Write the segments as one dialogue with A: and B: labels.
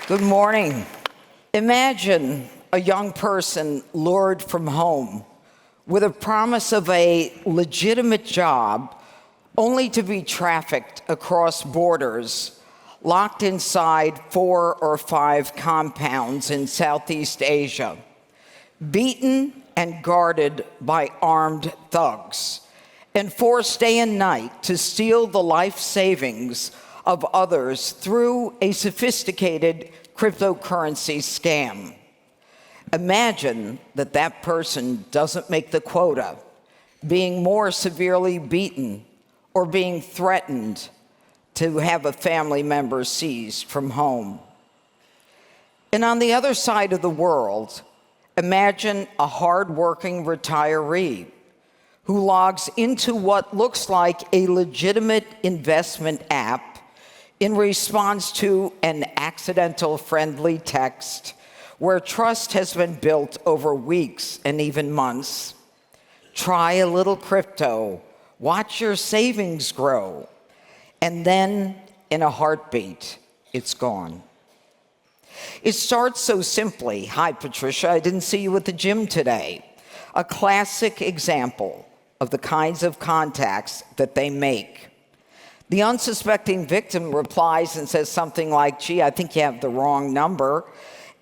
A: Good morning. Imagine a young person lured from home with a promise of a legitimate job, only to be trafficked across borders, locked inside 4 or 5 compounds in Southeast Asia, beaten and guarded by armed thugs, and forced day and night to steal the life savings of others through a sophisticated cryptocurrency scam. Imagine that that person doesn't make the quota, being more severely beaten or being threatened to have a family member seized from home. And on the other side of the world, imagine a hardworking retiree who logs into what looks like a legitimate investment app in response to an accidental friendly text where trust has been built over weeks and even months. Try a little crypto, watch your savings grow, and then in a heartbeat, it's gone. It starts so simply. Hi, Patricia, I didn't see you at the gym today. A classic example of the kinds of contacts that they make. The unsuspecting victim replies and says something like, gee, I think you have the wrong number.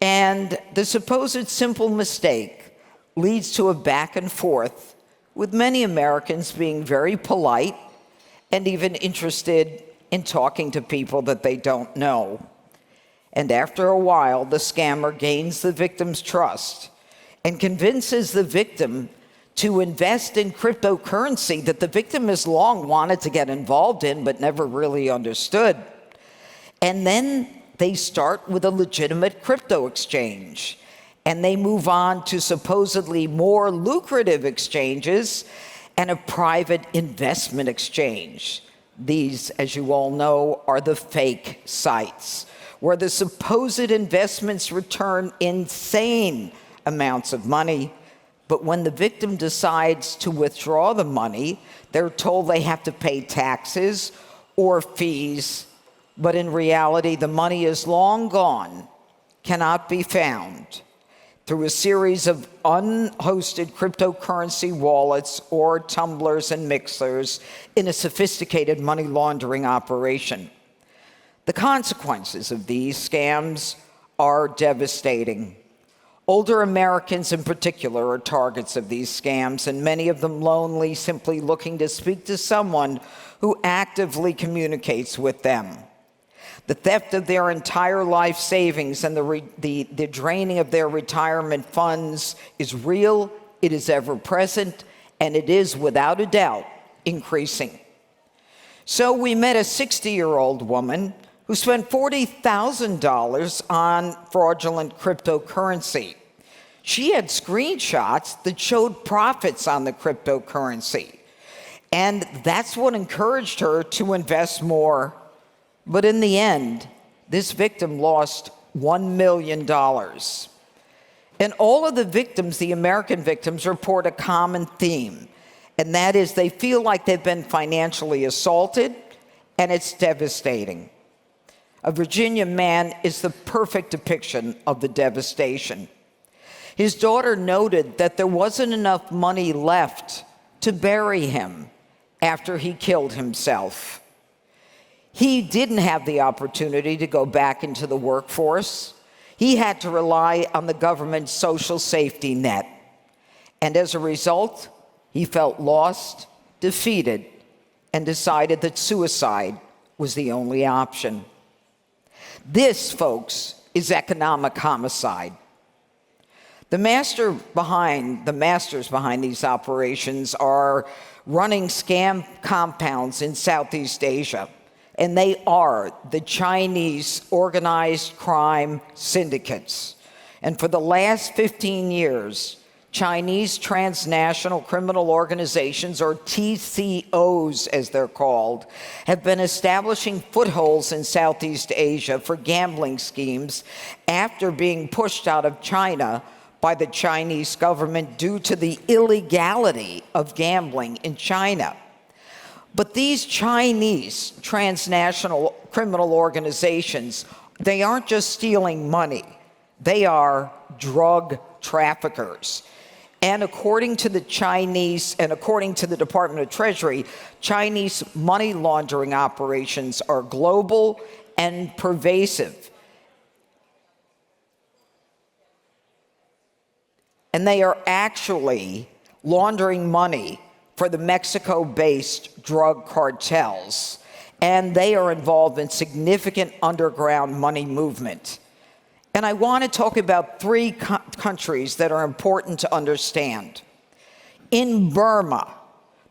A: And the supposed simple mistake leads to a back and forth, with many Americans being very polite and even interested in talking to people that they don't know. And after a while, the scammer gains the victim's trust and convinces the victim to invest in cryptocurrency that the victim has long wanted to get involved in but never really understood. And then they start with a legitimate crypto exchange, and they move on to supposedly more lucrative exchanges and a private investment exchange. These, as you all know, are the fake sites, where the supposed investments return insane amounts of money. But when the victim decides to withdraw the money, they're told they have to pay taxes or fees. But in reality, the money is long gone, cannot be found, through a series of unhosted cryptocurrency wallets or tumblers and mixers in a sophisticated money laundering operation. The consequences of these scams are devastating. Older Americans in particular are targets of these scams, and many of them lonely, simply looking to speak to someone who actively communicates with them. The theft of their entire life savings and the draining of their retirement funds is real, it is ever present, and it is, without a doubt, increasing. So we met a 60-year-old woman who spent $40,000 on fraudulent cryptocurrency. She had screenshots that showed profits on the cryptocurrency, and that's what encouraged her to invest more. But in the end, this victim lost $1 million. And all of the victims, the American victims, report a common theme, and that is they feel like they've been financially assaulted, and it's devastating. A Virginia man is the perfect depiction of the devastation. His daughter noted that there wasn't enough money left to bury him after he killed himself. He didn't have the opportunity to go back into the workforce. He had to rely on the government's social safety net. And as a result, he felt lost, defeated, and decided that suicide was the only option. This, folks, is economic homicide. The masters behind these operations are running scam compounds in Southeast Asia, and they are the Chinese organized crime syndicates. And for the last 15 years, Chinese transnational criminal organizations, or TCOs as they're called, have been establishing footholds in Southeast Asia for gambling schemes after being pushed out of China by the Chinese government due to the illegality of gambling in China. But these Chinese transnational criminal organizations, they aren't just stealing money. They are drug traffickers. And according to the Department of Treasury, Chinese money laundering operations are global and pervasive. And they are actually laundering money for the Mexico-based drug cartels. And they are involved in significant underground money movement. And I want to talk about three countries that are important to understand. In Burma,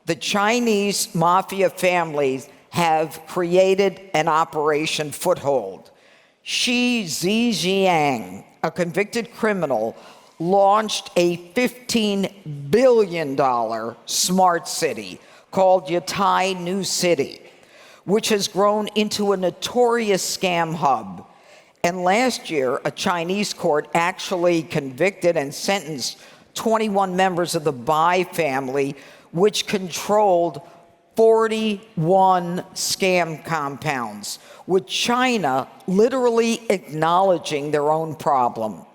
A: the Chinese mafia families have created an operation foothold. Shi Zhejiang, a convicted criminal, launched a $15 billion smart city called Yatai New City, which has grown into a notorious scam hub. And last year, a Chinese court actually convicted and sentenced 21 members of the Bai family, which controlled 41 scam compounds, with China literally acknowledging their own problem.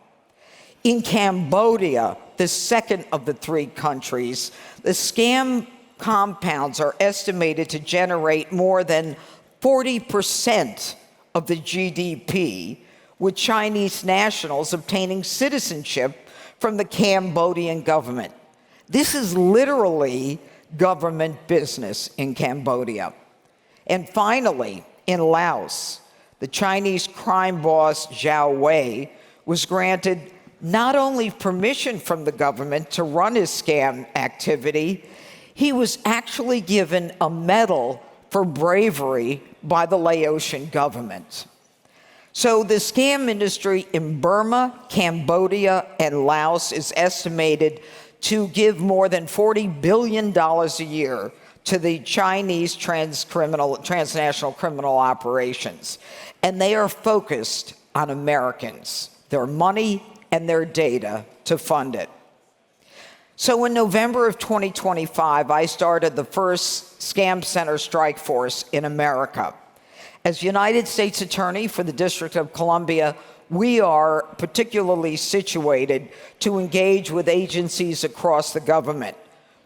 A: In Cambodia, the second of the three countries, the scam compounds are estimated to generate more than 40% of the GDP, with Chinese nationals obtaining citizenship from the Cambodian government. This is literally government business in Cambodia. And finally, in Laos, the Chinese crime boss Zhao Wei was granted not only permission from the government to run his scam activity, he was actually given a medal for bravery by the Laotian government. So the scam industry in Burma, Cambodia, and Laos is estimated to give more than $40 billion a year to the Chinese transnational criminal operations. And they are focused on Americans, their money and their data to fund it. So in November of 2025, I started the first Scam Center Strike Force in America. As United States Attorney for the District of Columbia, we are particularly situated to engage with agencies across the government.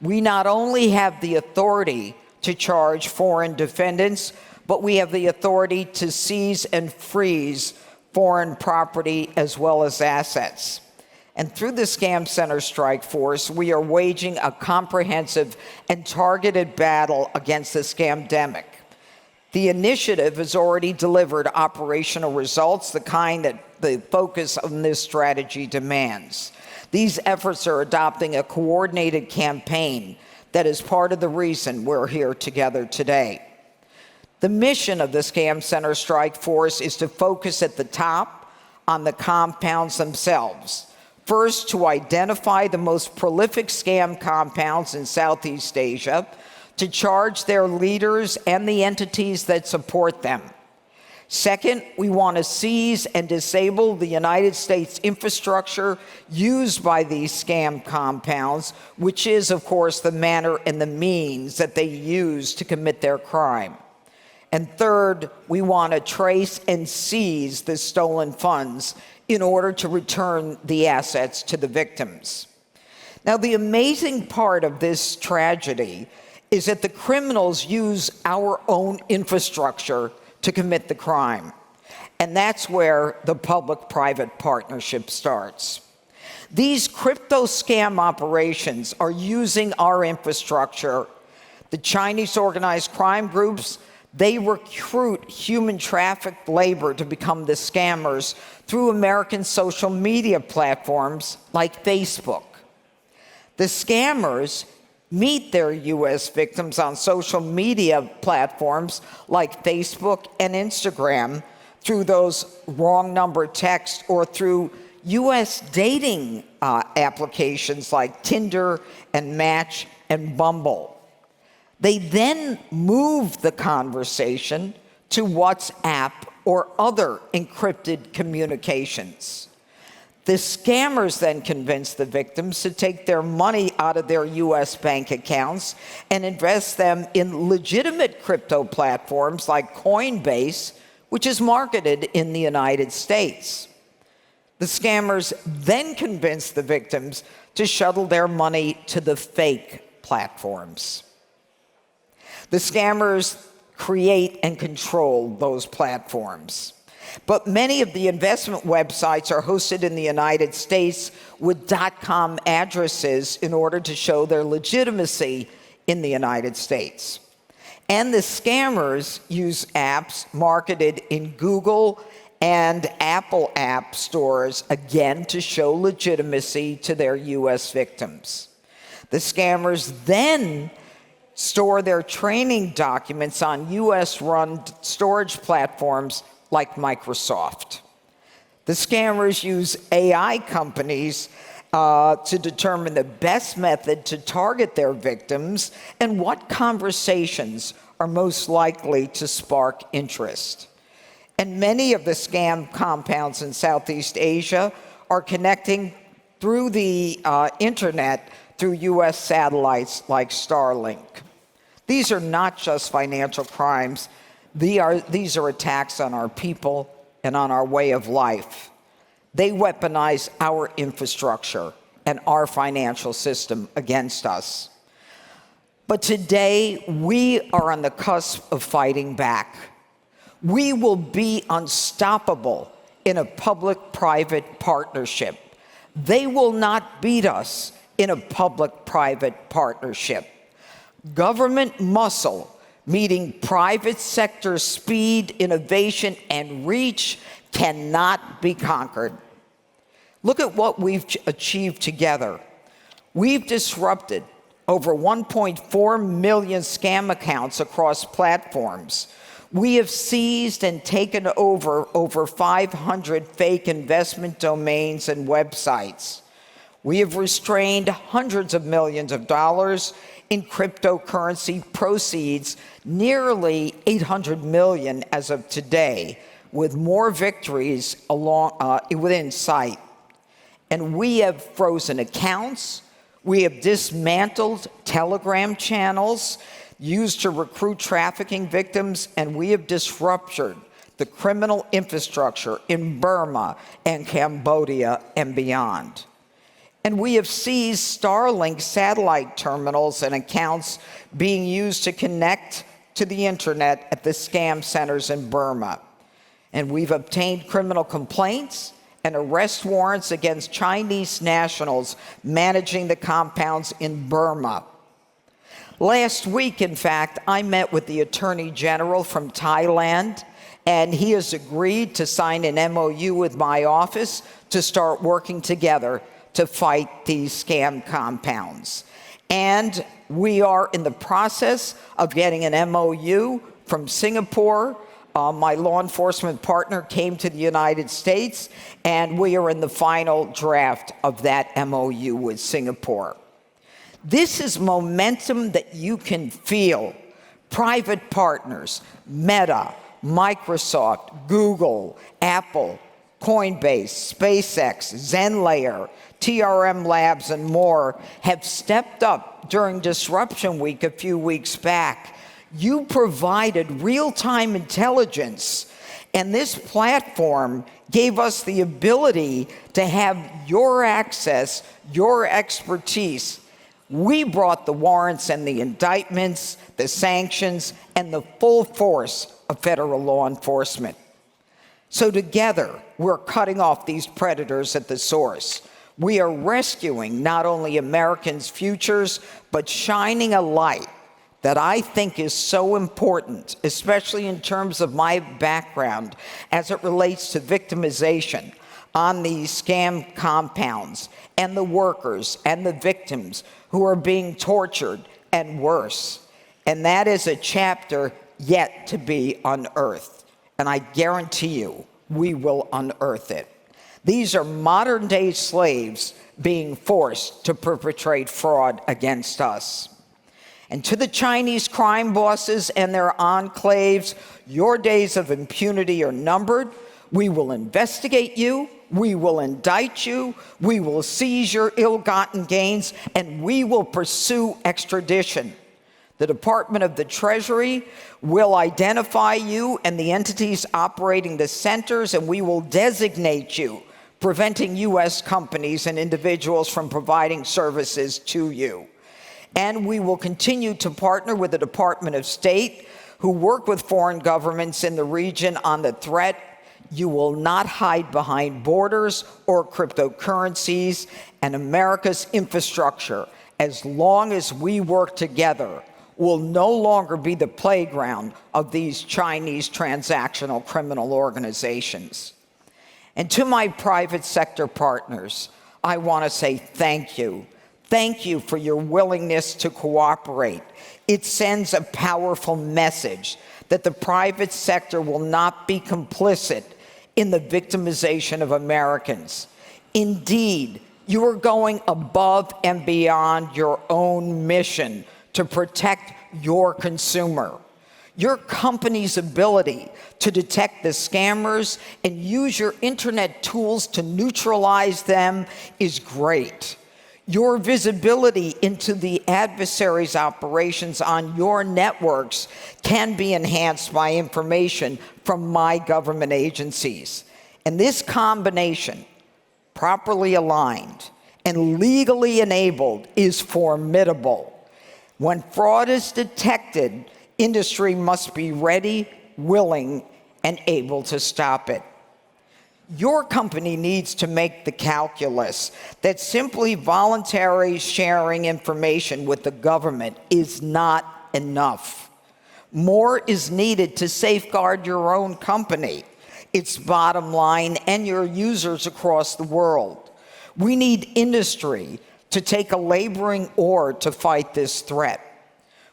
A: We not only have the authority to charge foreign defendants, but we have the authority to seize and freeze foreign property as well as assets. And through the Scam Center Strike Force, we are waging a comprehensive and targeted battle against the scamdemic. The initiative has already delivered operational results, the kind that the focus on this strategy demands. These efforts are adopting a coordinated campaign that is part of the reason we're here together today. The mission of the Scam Center Strike Force is to focus at the top on the compounds themselves. First, to identify the most prolific scam compounds in Southeast Asia, to charge their leaders and the entities that support them. Second, we want to seize and disable the United States infrastructure used by these scam compounds, which is, of course, the manner and the means that they use to commit their crime. And third, we want to trace and seize the stolen funds in order to return the assets to the victims. Now, the amazing part of this tragedy is that the criminals use our own infrastructure to commit the crime. And that's where the public-private partnership starts. These crypto scam operations are using our infrastructure. The Chinese organized crime groups, they recruit human trafficked labor to become the scammers through American social media platforms like Facebook. The scammers meet their U.S. victims on social media platforms like Facebook and Instagram through those wrong number texts or through U.S. dating applications like Tinder and Match and Bumble. They then move the conversation to WhatsApp or other encrypted communications. The scammers then convince the victims to take their money out of their U.S. bank accounts and invest them in legitimate crypto platforms like Coinbase, which is marketed in the United States. The scammers then convince the victims to shuttle their money to the fake platforms. The scammers create and control those platforms. But many of the investment websites are hosted in the United States with .com addresses in order to show their legitimacy in the United States. And the scammers use apps marketed in Google and Apple app stores, again, to show legitimacy to their U.S. victims. The scammers then store their training documents on U.S.-run storage platforms like Microsoft. The scammers use AI companies to determine the best method to target their victims and what conversations are most likely to spark interest. And many of the scam compounds in Southeast Asia are connecting through the internet through U.S. satellites like Starlink. These are not just financial crimes. These are attacks on our people and on our way of life. They weaponize our infrastructure and our financial system against us. But today, we are on the cusp of fighting back. We will be unstoppable in a public-private partnership. They will not beat us in a public-private partnership. Government muscle meeting private sector speed, innovation, and reach cannot be conquered. Look at what we've achieved together. We've disrupted over 1.4 million scam accounts across platforms. We have seized and taken over 500 fake investment domains and websites. We have restrained hundreds of millions of dollars in cryptocurrency proceeds, nearly 800 million as of today, with more victories within sight. And we have frozen accounts. We have dismantled Telegram channels used to recruit trafficking victims, and we have disrupted the criminal infrastructure in Burma and Cambodia and beyond. And we have seized Starlink satellite terminals and accounts being used to connect to the internet at the scam centers in Burma. And we've obtained criminal complaints and arrest warrants against Chinese nationals managing the compounds in Burma. Last week, in fact, I met with the Attorney General from Thailand, and he has agreed to sign an MOU with my office to start working together to fight these scam compounds. And we are in the process of getting an MOU from Singapore. My law enforcement partner came to the United States, and we are in the final draft of that MOU with Singapore. This is momentum that you can feel. Private partners, Meta, Microsoft, Google, Apple, Coinbase, SpaceX, ZenLayer, TRM Labs, and more have stepped up during Disruption Week a few weeks back. You provided real-time intelligence, and this platform gave us the ability to have your access, your expertise. We brought the warrants and the indictments, the sanctions, and the full force of federal law enforcement. So together, we're cutting off these predators at the source. We are rescuing not only Americans' futures, but shining a light that I think is so important, especially in terms of my background as it relates to victimization on these scam compounds and the workers and the victims who are being tortured and worse. And that is a chapter yet to be unearthed. And I guarantee you, we will unearth it. These are modern-day slaves being forced to perpetrate fraud against us. And to the Chinese crime bosses and their enclaves, your days of impunity are numbered. We will investigate you. we will indict you, we will seize your ill-gotten gains, and we will pursue extradition. The Department of the Treasury will identify you and the entities operating the centers, and we will designate you, preventing U.S. companies and individuals from providing services to you. And we will continue to partner with the Department of State, who work with foreign governments in the region on the threat. You will not hide behind borders or cryptocurrencies and America's infrastructure. As long as we work together, will no longer be the playground of these Chinese transactional criminal organizations. And to my private sector partners, I want to say thank you. Thank you for your willingness to cooperate. It sends a powerful message that the private sector will not be complicit in the victimization of Americans. Indeed, you are going above and beyond your own mission to protect your consumer. Your company's ability to detect the scammers and use your internet tools to neutralize them is great. Your visibility into the adversary's operations on your networks can be enhanced by information from my government agencies. And this combination, properly aligned and legally enabled, is formidable. When fraud is detected, industry must be ready, willing, and able to stop it. Your company needs to make the calculus that simply voluntarily sharing information with the government is not enough. More is needed to safeguard your own company, its bottom line, and your users across the world. We need industry to take a laboring oar to fight this threat.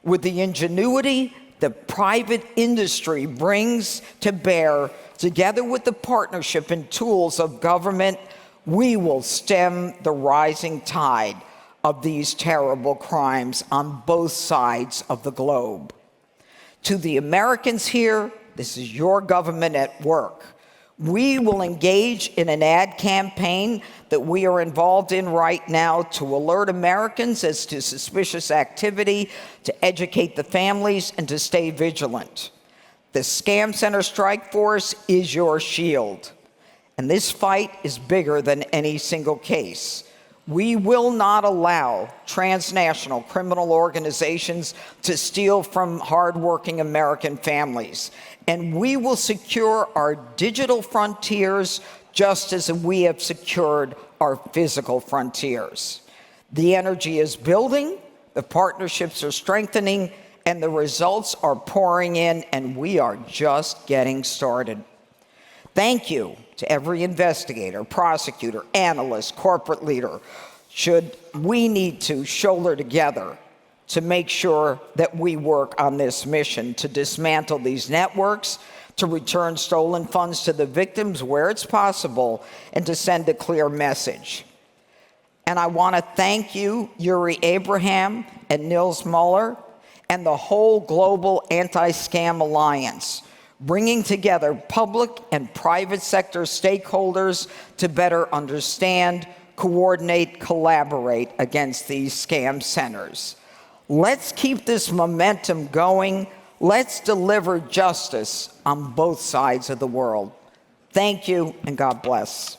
A: With the ingenuity the private industry brings to bear, together with the partnership and tools of government, we will stem the rising tide of these terrible crimes on both sides of the globe. To the Americans here, this is your government at work. We will engage in an ad campaign that we are involved in right now to alert Americans as to suspicious activity, to educate the families, and to stay vigilant. The Scam Center Strike Force is your shield, and this fight is bigger than any single case. We will not allow transnational criminal organizations to steal from hardworking American families, and we will secure our digital frontiers just as we have secured our physical frontiers. The energy is building, the partnerships are strengthening, and the results are pouring in, and we are just getting started. Thank you to every investigator, prosecutor, analyst, corporate leader. We need to shoulder together to make sure that we work on this mission to dismantle these networks, to return stolen funds to the victims where it's possible, and to send a clear message. And I want to thank you, Yuri Abraham and Nils Muller, and the whole Global Anti-Scam Alliance, bringing together public and private sector stakeholders to better understand, coordinate, collaborate against these scam centers. Let's keep this momentum going. Let's deliver justice on both sides of the world. Thank you, and God bless.